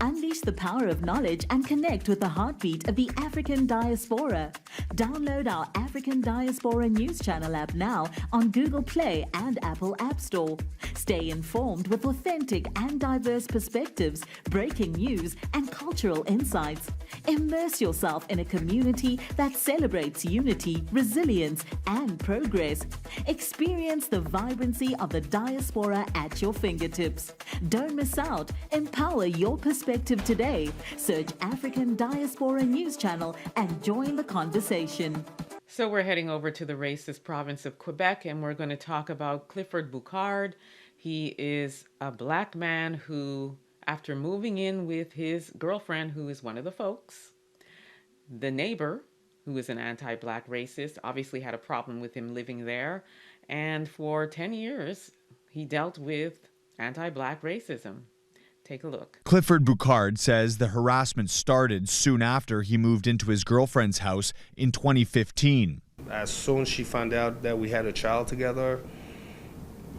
Unleash the power of knowledge and connect with the heartbeat of the African diaspora. Download our African Diaspora News Channel app now on Google Play and Apple App Store. Stay informed with authentic and diverse perspectives, breaking news, and cultural insights. Immerse yourself in a community that celebrates unity, resilience, and progress. Experience the vibrancy of the diaspora at your fingertips. Don't miss out. Empower your perspective today. Search African Diaspora News Channel and join the conversation. So we're heading over to the racist province of Quebec, and we're going to talk about Clifford Boucard. He is a Black man who, after moving in with his girlfriend, who is one of the folks, the neighbor, who is an anti-Black racist, obviously had a problem with him living there. And for 10 years, he dealt with anti-Black racism. Take a look. Clifford Boucard says the harassment started soon after he moved into his girlfriend's house in 2015. As soon as she found out that we had a child together,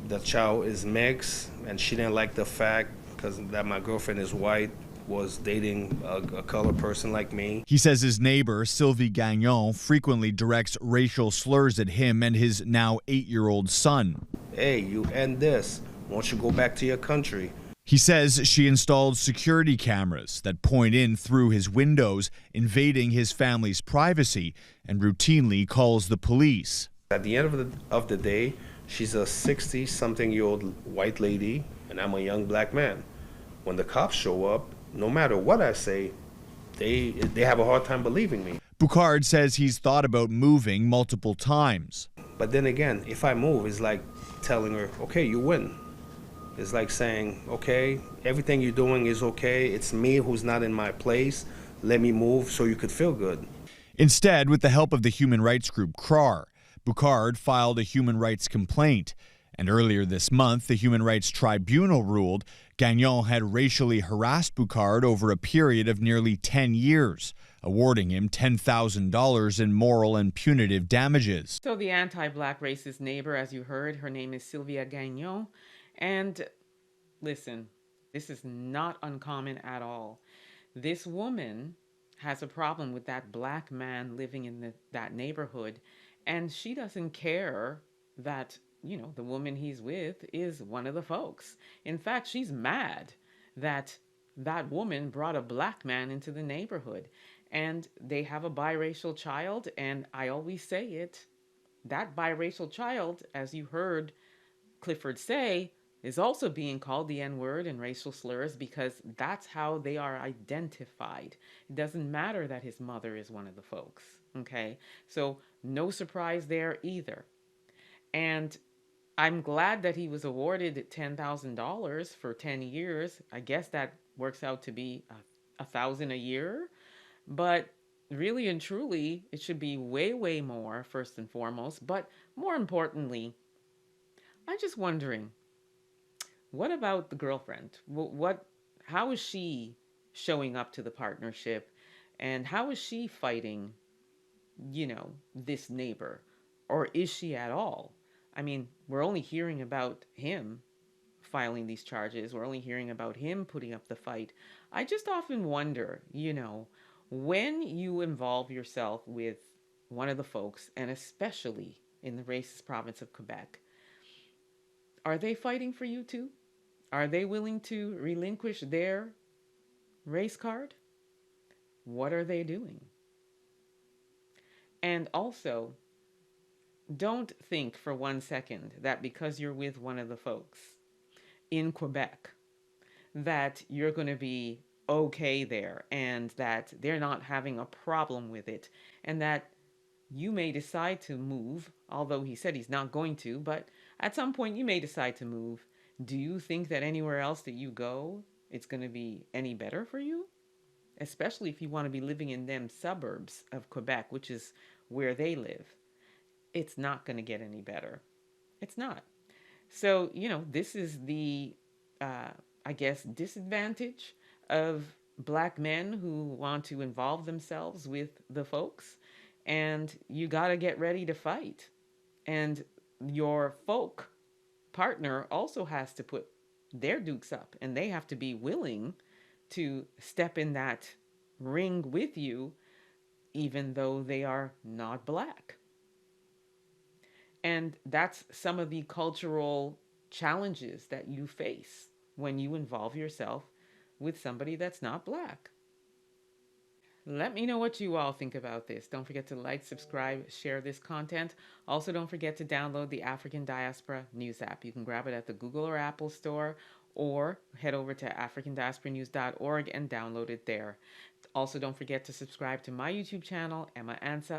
the child is mixed, and she didn't like the fact because that my girlfriend is white, was dating a colored person like me. He says his neighbor, Sylvie Gagnon, frequently directs racial slurs at him and his now 8-year-old son. Hey, you end this. Won't you go back to your country? He says she installed security cameras that point in through his windows, invading his family's privacy, and routinely calls the police. At the end of the day, she's a 60-something-year-old white lady, and I'm a young Black man. When the cops show up, no matter what I say, they have a hard time believing me. Boucard says he's thought about moving multiple times. But then again, if I move, it's like telling her, okay, you win. It's like saying, okay, everything you're doing is okay. It's me who's not in my place. Let me move so you could feel good. Instead, with the help of the human rights group CRAR, Boucard filed a human rights complaint. And earlier this month, the Human Rights Tribunal ruled Gagnon had racially harassed Boucard over a period of nearly 10 years, awarding him $10,000 in moral and punitive damages. So the anti-Black racist neighbor, as you heard, her name is Sylvia Gagnon. And listen, this is not uncommon at all. This woman has a problem with that Black man living in that neighborhood, and she doesn't care that, you know, the woman he's with is one of the folks. In fact, she's mad that that woman brought a Black man into the neighborhood, and they have a biracial child. And I always say it, that biracial child, as you heard Clifford say, is also being called the N-word and racial slurs because that's how they are identified. It doesn't matter that his mother is one of the folks, okay? So no surprise there either. And I'm glad that he was awarded $10,000 for 10 years. I guess that works out to be $1,000 a year. But really and truly, it should be way, way more, first and foremost. But more importantly, I'm just wondering, what about the girlfriend? How is she showing up to the partnership? And how is she fighting, you know, this neighbor? Or is she at all? I mean, we're only hearing about him filing these charges. We're only hearing about him putting up the fight. I just often wonder, you know, when you involve yourself with one of the folks, and especially in the racist province of Quebec, are they fighting for you too? Are they willing to relinquish their race card? What are they doing? And also, don't think for 1 second that because you're with one of the folks in Quebec, that you're going to be okay there and that they're not having a problem with it, and that you may decide to move, although he said he's not going to, but at some point you may decide to move. Do you think that anywhere else that you go, it's going to be any better for you? Especially if you want to be living in them suburbs of Quebec, which is where they live. It's not going to get any better. It's not. So, you know, this is the, I guess, disadvantage of Black men who want to involve themselves with the folks. And you got to get ready to fight. And your folk partner also has to put their dukes up, and they have to be willing to step in that ring with you, even though they are not Black. And that's some of the cultural challenges that you face when you involve yourself with somebody that's not Black. Let me know what you all think about this. Don't forget to like, subscribe, share this content. Also, don't forget to download the African Diaspora News app. You can grab it at the Google or Apple store, or head over to africandiasporanews.org and download it there. Also, don't forget to subscribe to my YouTube channel, Ansah.